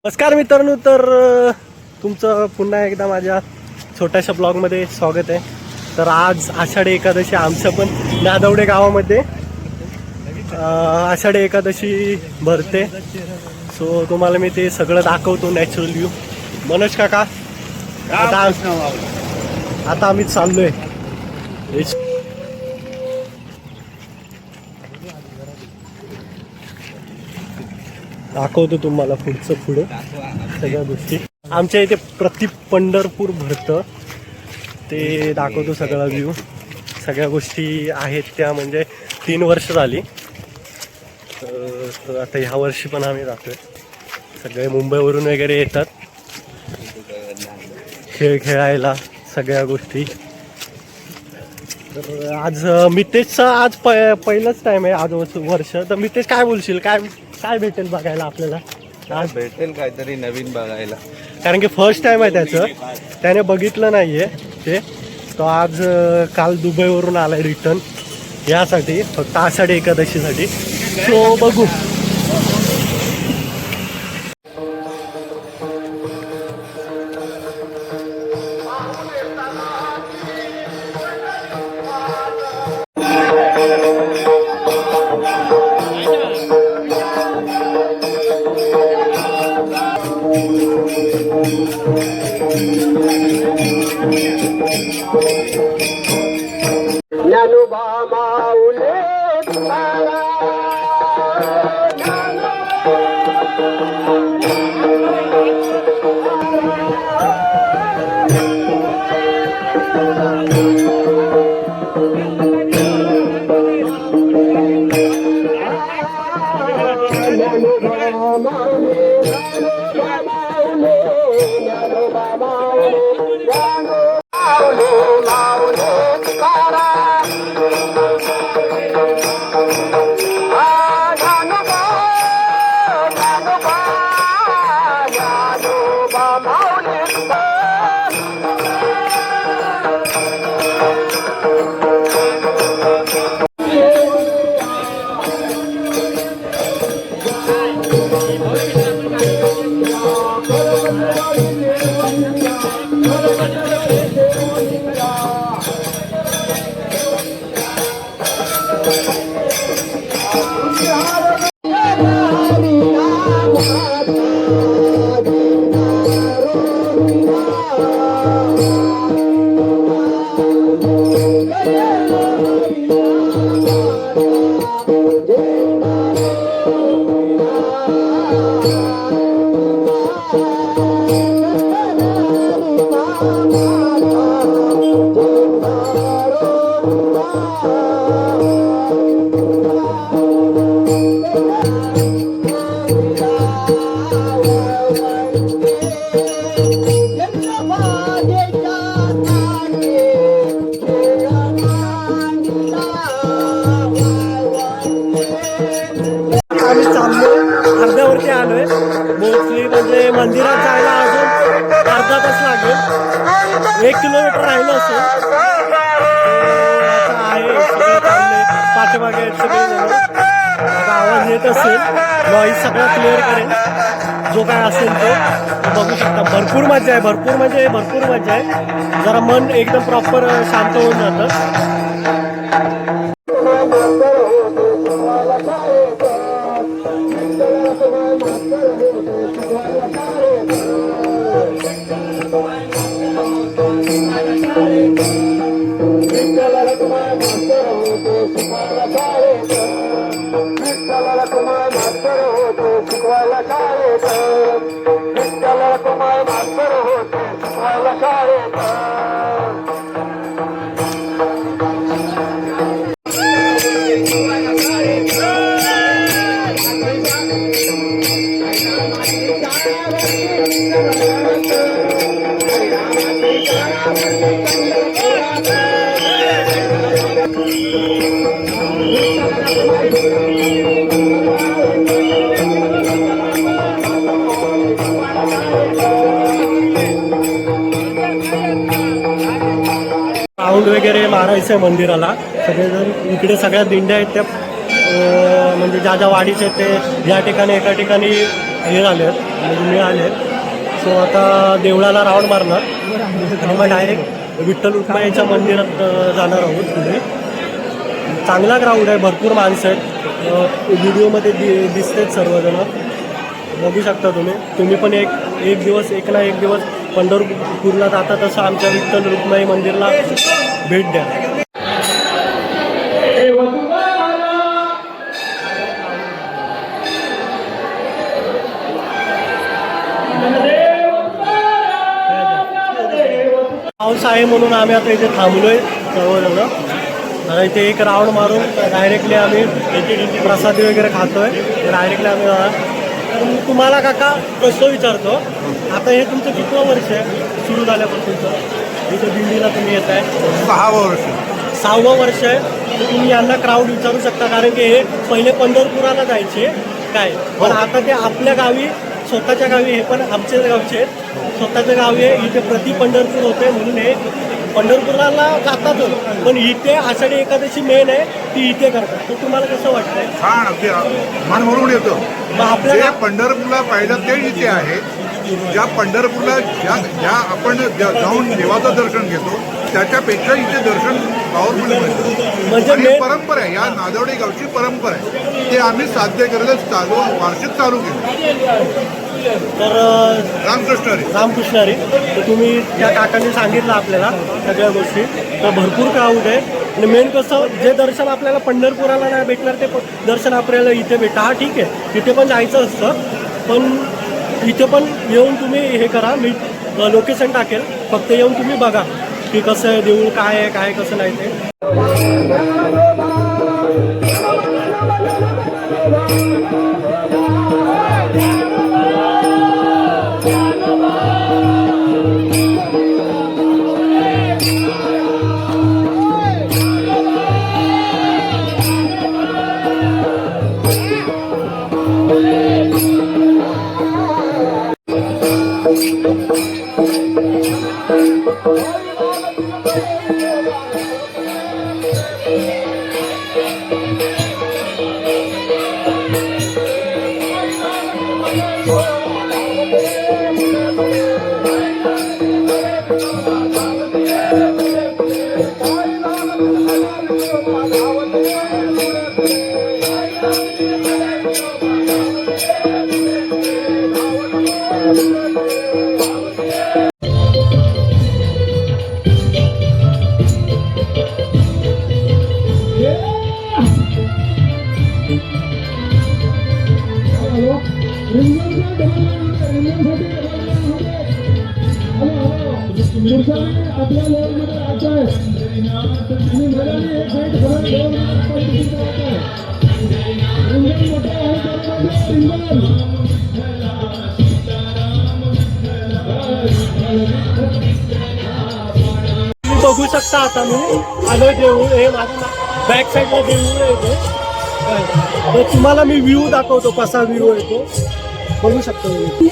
नमस्कार मित्रांनो, तर तुमचं पुन्हा एकदा माझ्या छोट्याशा ब्लॉगमध्ये स्वागत आहे. तर आज आषाढी एकादशी आमच्या पण नादवडे गावामध्ये आषाढी एकादशी भरते. सो तुम्हाला मी ते सगळं दाखवतो, नॅचरल व्ह्यू. मनोज काका, आता आम्ही चाललोय. दाखवतो तुम्हाला पुढे सगळ्या गोष्टी. आमच्या इथे प्रति पंढरपूर भरतं ते दाखवतो, सगळा व्ह्यू. सगळ्या गोष्टी आहेत त्या, म्हणजे 3 वर्ष झाली. तर आता ह्या वर्षी पण आम्ही जातोय. सगळे मुंबईवरून वगैरे येतात खेळायला, सगळ्या गोष्टी. तर आज मितेशचा आज पहिलाच टाइम आहे आज वर्ष. तर मितेश, काय बोलशील, काय भेटेल बघायला आपल्याला? आज भेटेल काहीतरी नवीन बघायला, कारण की फर्स्ट टाइम आहे त्याचं, त्याने बघितलं नाहीये ते. तो आज काल दुबईवरून आलाय रिटर्न यासाठी, फक्त आषाढी एकादशीसाठी. सो बघू. अर्ध्यावरती आलोय. मोस्टली म्हणजे मंदिरात जायला अजून अर्धा तास लागेल. 1 किलोमीटर राहिलं असेल. आता आहे पाठीमागे आता आवाज येत असेल, नॉईज सगळा क्लिअर करेल जो काय असेल तो बघू शकता. भरपूर मजा आहे, भरपूर मजा आहे. जरा मन एकदम प्रॉपर शांत होऊन जातं. राऊंड वगैरे मारायचं आहे मंदिराला. सगळेजण इकडे सगळ्या दिंड्या आहेत त्या म्हणजे ज्या ज्या वाडीचे ते या ठिकाणी एका ठिकाणी हे झाले म्हणजे मिळाले. सो आता देवळाला राऊंड मारणार आणि मग डायरेक्ट विठ्ठल रुक्माईच्या मंदिरात जाणार आहोत. पुढे चांगला ग्राउंड आहे, भरपूर माणसं आहेत, व्हिडिओमध्ये दिसतेत सर्वजण, बघू शकता तुम्ही पण एक दिवस एक ना एक दिवस पंढरपूरला जाता तसं आमच्या विठ्ठल रुक्माई मंदिरला भेट द्या. पाऊस आहे म्हणून आम्ही आता इथे थांबलोय सर्वजण. आता इथे एक राऊंड मारून डायरेक्टली आम्ही प्रसादी वगैरे खातोय. डायरेक्टली आम्ही तर मी तुम्हाला काका कसं विचारतो, आता हे तुमचं कितवं वर्ष आहे सुरू झाल्यापासूनचं इथं दिंडीला तुम्ही येत आहे? 6वं वर्ष. 6वं वर्ष आहे. तर तुम्ही यांना क्राऊड विचारू शकता, कारण की हे पहिले पंढरपुराला जायचे काय, पण आता ते आपल्या गावी स्वतःच्या गावी, हे पण आमच्या गावचे आहेत, स्वतःच्या गावी आहे. इथे प्रति पंढरपूर होते म्हणून हे पंढरपुराला जातातच, पण इथे आषाढी एकादशी मेन आहे ती इथे करतात. तर तुम्हाला कसं वाटतंय? छान, अगदी मन भरून येतो. मग आपल्याला जे पंढरपूरला पाहिलं ते इथे आहे. ज्या पंढरपूरला ज्या आपण जाऊन देवाचं दर्शन घेतो त्याच्यापेक्षा इथे दर्शन पॉवरफुल मिळतं. म्हणजे आणि main- परंपरा आहे, या नादवडी गावची परंपरा आहे, ते आम्ही साध्य करायला वार्षिक चालू केलं. तर रामकृष्ण हरी. रामकृष्ण हरी. तर तुम्ही त्या काकांनी सांगितलं आपल्याला सगळ्या गोष्टी, तर भरपूर क्राऊड आहे. आणि मेन कसं, जे दर्शन आपल्याला पंढरपुराला नाही भेटणार ते दर्शन आपल्याला इथे भेटा. हा ठीक आहे, तिथे पण जायचं असतं, पण इथे पण येऊन तुम्ही हे करा. मी लोकेशन टाकेल, फक्त येऊन तुम्ही बघा की कसं आहे देऊळ, काय आहे काय कसं नाही ते. बघू शकता आता मी आलो देऊळ, हे माझ्या बॅक साईडला देऊळ येतो. तर तुम्हाला मी व्ह्यू दाखवतो कसा व्ह्यू येतो, बघू शकतो मी.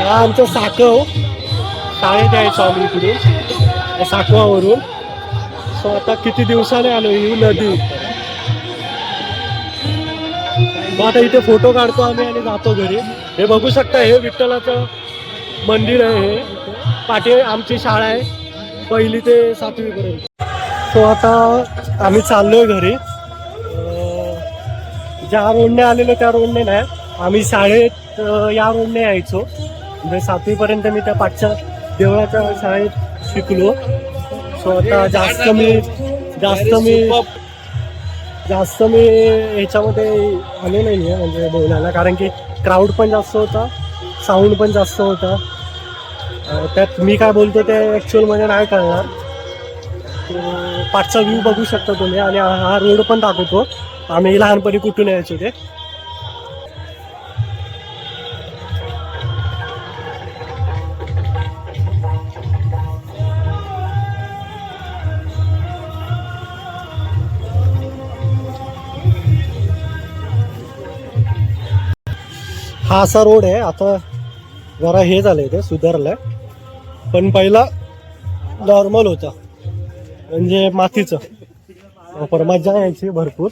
हा आमचं साकव, शाळेत यायचो आम्ही इकडून साकवावरून. सो आता किती दिवसाने आलो ही नदी. मग आता इथे फोटो काढतो आम्ही आणि जातो घरी. हे बघू शकता, हे विठ्ठलाचं मंदिर आहे. हे पाठी आमची शाळा आहे 1ली ते 7वी पर्यंत. सो आता आम्ही चाललोय घरी. ज्या रोडने आलेलो त्या रोडने नाही, आम्ही शाळेत या रोडने यायचो. म्हणजे 7वी पर्यंत मी त्या पाठच्या देवळाच्या शाळेत शिकलो. सो आता जास्त मी ह्याच्यामध्ये आलो नाही आहे म्हणजे बोलायला, कारण की क्राऊड पण जास्त होता, साऊंड पण जास्त होता. त्यात मी काय बोलतो ते ॲक्च्युअलमध्ये नाही कळणार. पाठचा व्ह्यू बघू शकता तुम्ही, आणि हा रोड पण दाखवतो. आम्ही लहानपणी कुठून यायचो ते. हा असा रोड आहे, आता जरा हे झालंय ते सुधारलंय, पण पहिला नॉर्मल होता म्हणजे मातीचं. पर मजा यायची भरपूर,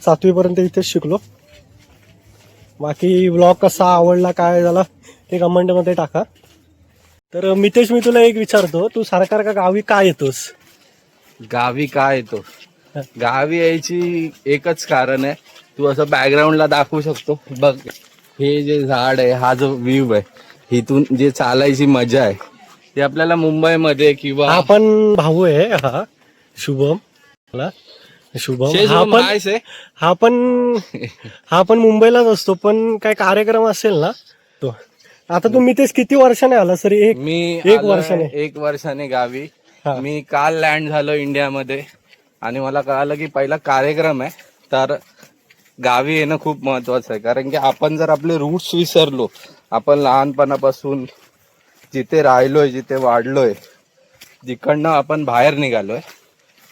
7वी पर्यंत इथेच शिकलो. बाकी ब्लॉग कसा आवडला काय झाला ते कमेंटमध्ये टाका. तर मितेश, मी तुला एक विचारतो, तू सारखा गावी का येतोस? गावी का येतो? गावी यायची एकच कारण आहे, तू असं बॅकग्राऊंडला दाखवू शकतो बघ, हे जे झाड आहे, हा जो व्ह्यू आहे, इथून जे चालायची मजा आहे ती आपल्याला मुंबईमध्ये किंवा हा पण भाऊ आहे, हा शुभम, शुभम हा पण मुंबईलाच असतो, पण काय कार्यक्रम असेल ना तो. आता तू मितेश किती वर्षाने आला सर? मी एक वर्षाने गावी. हा. मी काल लँड झालो इंडियामध्ये आणि मला कळालं की पहिला कार्यक्रम आहे, तर गावी येणं खूप महत्वाचं आहे. कारण की आपण जर आपले रूट्स विसरलो, आपण लहानपणापासून जिथे राहिलोय, जिथे वाढलोय, जिकडनं आपण बाहेर निघालोय,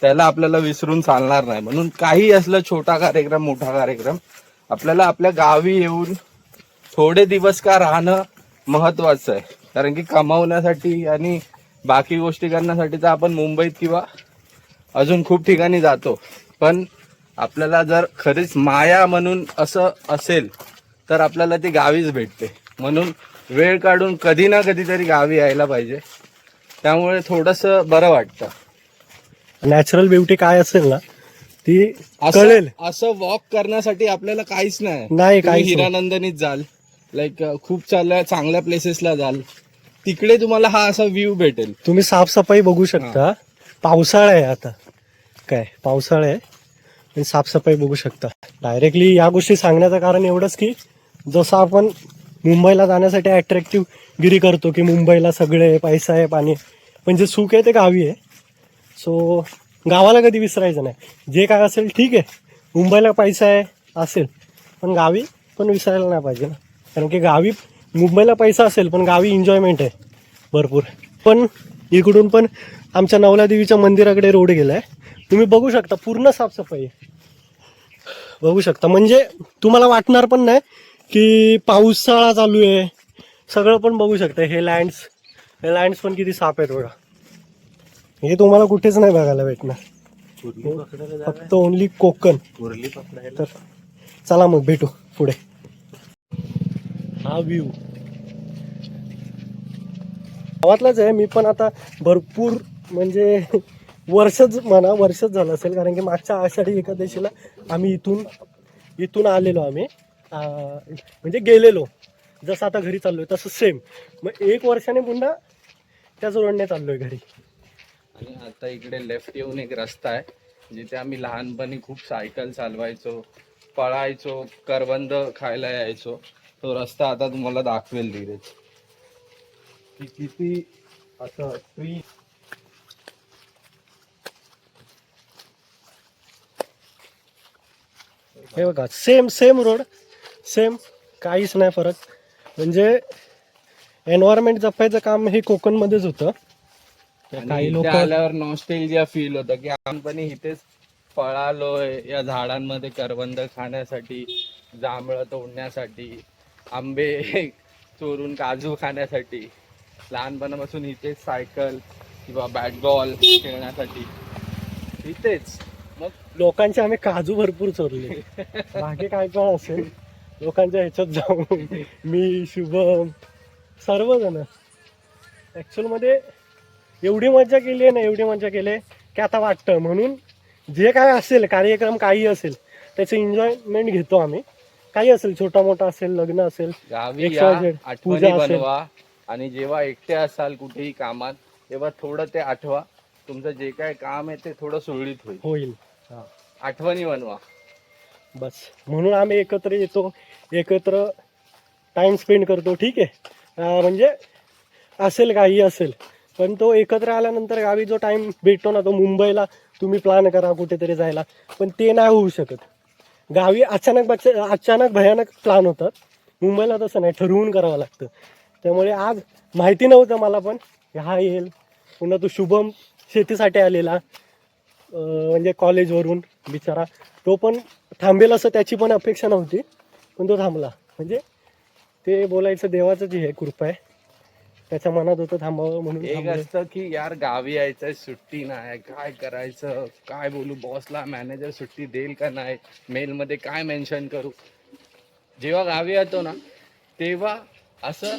त्याला आपल्याला विसरून चालणार नाही. म्हणून काही असलं, छोटा कार्यक्रम मोठा कार्यक्रम, आपल्याला आपल्या गावी येऊन थोडे दिवस का राहणं महत्वाचं आहे. कारण की कमावण्यासाठी आणि बाकी गोष्टी करण्यासाठी तर आपण मुंबईत किंवा अजून खूप ठिकाणी जातो, पण आपल्याला जर खरीच माया म्हणून असं असेल तर आपल्याला ती गावीच भेटते. म्हणून वेळ काढून कधी ना कधीतरी गावी यायला पाहिजे. त्यामुळे थोडंसं बरं वाटतं. नॅचरल ब्युटी काय असेल ना ती कळेल. असं वॉक करण्यासाठी आपल्याला काहीच नाही. काहीच नाही. हिरानंदनीत जाल, लाईक खूप चांगल्या प्लेसेसला जाल, तिकडे तुम्हाला हा असा व्ह्यू भेटेल. तुम्ही साफसफाई बघू शकता. पावसाळा आहे आता, काय पावसाळा आहे, पण साफसफाई बघू शकता. डायरेक्टली या गोष्टी सांगण्याचं कारण एवढंच की जसं आपण मुंबईला जाण्यासाठी अट्रॅक्टिव्ह गिरी करतो की मुंबईला सगळे पैसा आहे, पाणी, पण जे सुख आहे ते गावी आहे. सो गावाला कधी विसरायचं नाही. जे काय असेल ठीक आहे, मुंबईला पैसा आहे असेल, पण गावी पण विसरायला नाही पाहिजे ना. कारण की गावी, मुंबईला पैसा असेल पण गावी एन्जॉयमेंट आहे भरपूर. पण इकडून पण आमच्या नवला देवीच्या मंदिराकडे रोड गेला आहे, तुम्ही बघू शकता, पूर्ण साफसफाई आहे, बघू शकता. म्हणजे तुम्हाला वाटणार पण नाही की पावसाळा चालू आहे. सगळं पण बघू शकता. हे लँड्स पण किती साफ आहेत बघा. हे तुम्हाला कुठेच नाही बघायला भेटणार, फक्त ओनली कोकण. तर चला मग भेटू पुढे. हा व्ह्यू गावातलाच आहे. मी पण आता भरपूर म्हणजे वर्षच झालं असेल, कारण की मागच्या आषाढी एकादशीला आम्ही इथून आलेलो. आम्ही म्हणजे गेलेलो, जसं आता घरी चाललोय तसं सेम. मग 1 वर्षाने पुन्हा त्याच रोडने चाललोय घरी. आणि आता इकडे लेफ्ट येऊन एक रस्ता आहे, जिथे आम्ही लहानपणी खूप सायकल चालवायचो, पळायचो, करवंद खायला यायचो. तो रस्ता आता तुम्हाला दाखवेल धीरेज की किती असं ट्री. हे बघा, सेम रोड, सेम, काहीच नाही फरक. म्हणजे एन्व्हायरमेंट जपायचं काम हे कोकणमध्येच होतं. काही लोक आल्यावर नॉस्टेल्जिया फील होतं की लहानपणी इथेच पळालोय, या झाडांमध्ये करवंद खाण्यासाठी, जांभळं तोडण्यासाठी, आंबे चोरून काजू खाण्यासाठी, लहानपणापासून इथेच सायकल किंवा बॅट बॉल खेळण्यासाठी इथेच. मग लोकांचे आम्ही काजू भरपूर चोरले. बाकी काय पण असेल, लोकांच्या ह्याच्यात जाऊन मी, शुभम, सर्वजण ऍक्च्युअल मध्ये एवढी मजा केली आहे ना, एवढी मजा केली की आता वाटतं. म्हणून जे काय असेल कार्यक्रम, काही असेल, त्याचं एन्जॉयमेंट घेतो आम्ही. काही असेल, छोटा मोठा असेल, लग्न असेल, गावी या, आठवणी बनवा. आणि जेव्हा एकटे असाल कुठेही कामात, तेव्हा थोडं ते आठवा. तुमचं जे काय काम आहे ते थोडं सुरळीत होईल. आठवणी बनवा बस. म्हणून आम्ही एकत्र येतो, एकत्र टाइम स्पेंड करतो. ठीक आहे, म्हणजे असेल काही असेल, पण तो एकत्र आल्यानंतर गावी जो टाइम भेटतो ना, तो मुंबईला तुम्ही प्लॅन करा कुठेतरी जायला, पण ते नाही होऊ शकत. गावी अचानक भयानक प्लॅन होतात. मुंबईला तसं नाही, ठरवून करावं लागतं. त्यामुळे आज माहिती नव्हतं मला पण की हा येईल. पुन्हा तो शुभम शेतीसाठी आलेला म्हणजे कॉलेजवरून बिचारा, तो पण थांबेल असं त्याची पण अपेक्षा नव्हती, पण तो थांबला. म्हणजे ते बोलायचं देवाचंच हे कृपा आहे, त्याच्या मनात होतं थांबावं म्हणून एक थांबलं. असतं की यार गावी यायचंय, सुट्टी नाही, काय करायचं, काय बोलू बॉसला, मॅनेजर सुट्टी देईल का नाही, मेल मध्ये काय मेन्शन करू. जेव्हा गावी येतो ना तेव्हा असं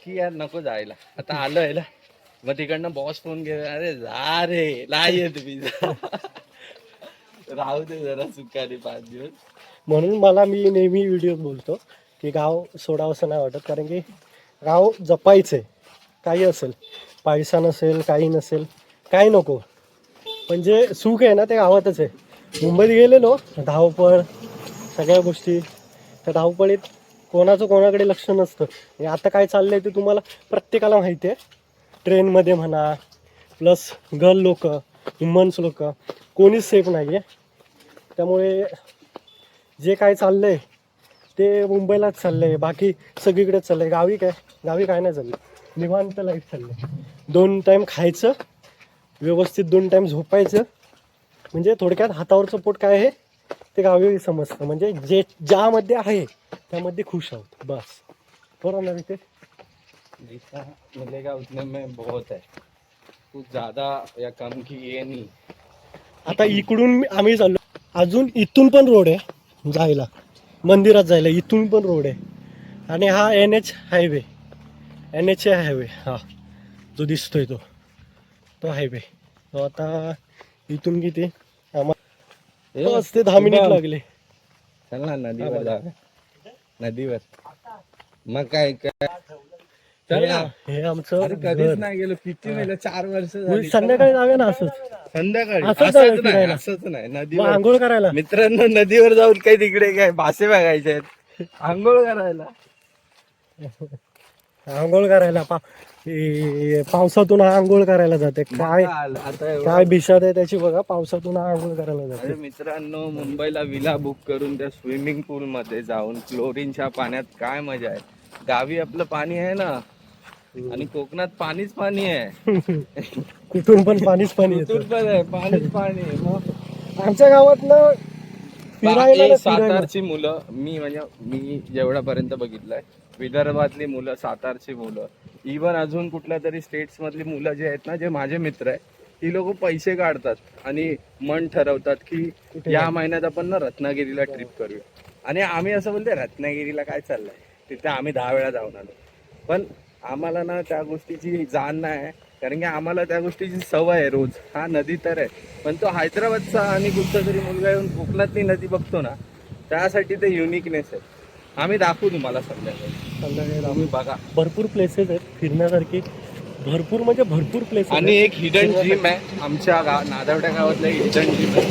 की यार नको जायला, आता आलोय ना. मग तिकडनं बॉस फोन केला, अरे जा रे, नाही येत मी राहू दे जरा सुखाने 5 दिवस. म्हणून मी नेहमी व्हिडिओ बोलतो की गाव सोडावं असं नाही वाटत, कारण की गाव जपायचंय. काही असेल, पैसा नसेल, काही नसेल, काही नको, पण जे सुख आहे ना ते गावातच आहे. मुंबईत गेलेलो, धावपळ, सगळ्या गोष्टी, त्या धावपळीत कोणाचं कोणाकडे लक्ष नसतं. आणि आता काय चाललंय ते तुम्हाला प्रत्येकाला माहिती आहे. ट्रेनमध्ये म्हणा, प्लस गर्ल लोक, वुमन्स लोक, कोणीच सेफ नाही आहे. त्यामुळे जे काय चाललंय ते मुंबईलाच चाललंय, बाकी सगळीकडेच चाललंय. गावी काय नाही चाललं, निवांत लाईफ चाललंय. 2 टाईम खायचं, व्यवस्थित 2 टाईम झोपायचं. म्हणजे थोडक्यात हातावरचं पोट काय आहे ते गावी समजतं. म्हणजे ज्यामध्ये आहे त्यामध्ये खुश आहोत बस. बरोबर ना रितेश? जितना मिलेगा उतने में बहुत है, कुछ ज्यादा या कम की ये नहीं. आता इकडून आम्ही चाललो, अजून इथून पण रोड आहे जायला, मंदिरात जायला इथून पण रोड आहे. आणि हा NH हायवे हा जो दिसतोय तो हायवे. तो आता इथून किती आम्हाला बस ते 10 मिनिट लागले. चल ना नदीवर जा, नदीवर. मग काय चल ना. हे आमचं अरे कधीच घर. नाही गेलो, किती वेळा, 4 वर्ष झाली. संध्याकाळी जाऊया ना असंच, संध्याकाळी असंच जाऊया असंच नाही, फिरायला. असंच नाही, मग नदीवर. आंघोळ करायला. मित्रांनो नदीवर जाऊन काही तिकडे काय मासे बघायचे आहेत, आंघोळ करायला. पावसातून आंघोळ करायला जाते. काय आता काय भिशाद आहे त्याची बघा, पावसातून आंघोळ करायला अरे जाते. मित्रांनो, मुंबईला विला बुक करून त्या स्विमिंग पूल मध्ये जाऊन क्लोरीनच्या पाण्यात काय मजा आहे. गावी आपलं पाणी आहे ना, आणि कोकणात पाणीच पाणी आहे. कुठून पण पाणीच पाणी येतं. कुठून पण आहे, पाणीच पाणी आहे. मग आमच्या गावात ना फिरायला सातारची मुलं, मी जेवढ्यापर्यंत बघितलंय, विदर्भातली मुलं, सातारची मुलं, इव्हन अजून कुठल्या तरी स्टेट्स मधली मुलं जे आहेत ना, जे माझे मित्र आहेत, ती लोक पैसे काढतात आणि मन ठरवतात की या महिन्यात आपण ना रत्नागिरीला ट्रिप करूया. आणि आम्ही असं बोलतोय रत्नागिरीला काय चाललंय, तिथे आम्ही 10 वेळा जाऊन आलो. पण आम्हाला ना त्या गोष्टीची जाण नाही, कारण की आम्हाला त्या गोष्टीची सवय आहे रोज. हा नदी तर आहे, पण तो हैदराबादचा आणि कुठचा तरी मुलगा येऊन कोकणातली नदी बघतो ना, त्यासाठी ते युनिकनेस आहे. आम्ही दाखवू तुम्हाला संध्याकाळी, तुम्ही बघा. भरपूर प्लेसेस आहेत फिरण्यासारखी, भरपूर प्लेसेस. आणि एक हिडन जिम आहे आमच्या नादवड्या गावातलं हिडन जिम आहे.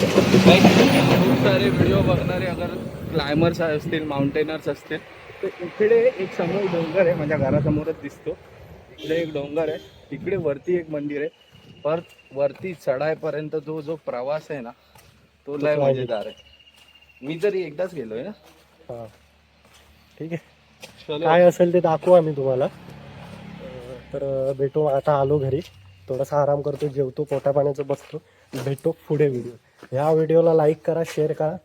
खूप सारे व्हिडिओ बघणारे अगर क्लायमर्स असतील, माउंटेनर्स असतील, तर इकडे एक समोर डोंगर आहे, माझ्या घरासमोरच दिसतो. इकडे एक डोंगर आहे, तिकडे वरती एक मंदिर आहे. पर वरती चढायपर्यंत जो प्रवास आहे ना, तो लय मजेदार आहे. मी तरी एकदाच गेलोय ना. हा ठीक आहे, चलो. काय असेल ते दाखवू आम्ही तुम्हाला. तर भेटू. आता आलो घरी, थोडासा आराम करतो, जेवतो, पोटा पाण्याचं बसतो. भेटतो पुढे व्हिडिओ. ह्या व्हिडिओला लाईक करा, शेअर करा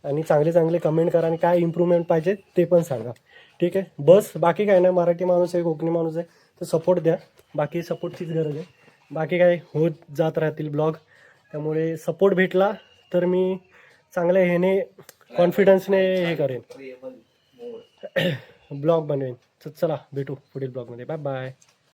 आणि चांगले कमेंट करा, आणि काय इम्प्रूव्हमेंट पाहिजे ते पण सांगा. ठीक आहे, बस बाकी काय नाही. मराठी माणूस आहे, कोकणी माणूस आहे, तर सपोर्ट द्या. बाकी सपोर्टचीच गरज आहे. बाकी काय होत जात राहतील ब्लॉग. त्यामुळे सपोर्ट भेटला तर मी चांगल्या ह्याने कॉन्फिडन्सने हे करेन, ब्लॉग बनवेन. चला भेटू पुढील ब्लॉगमध्ये. Bye bye.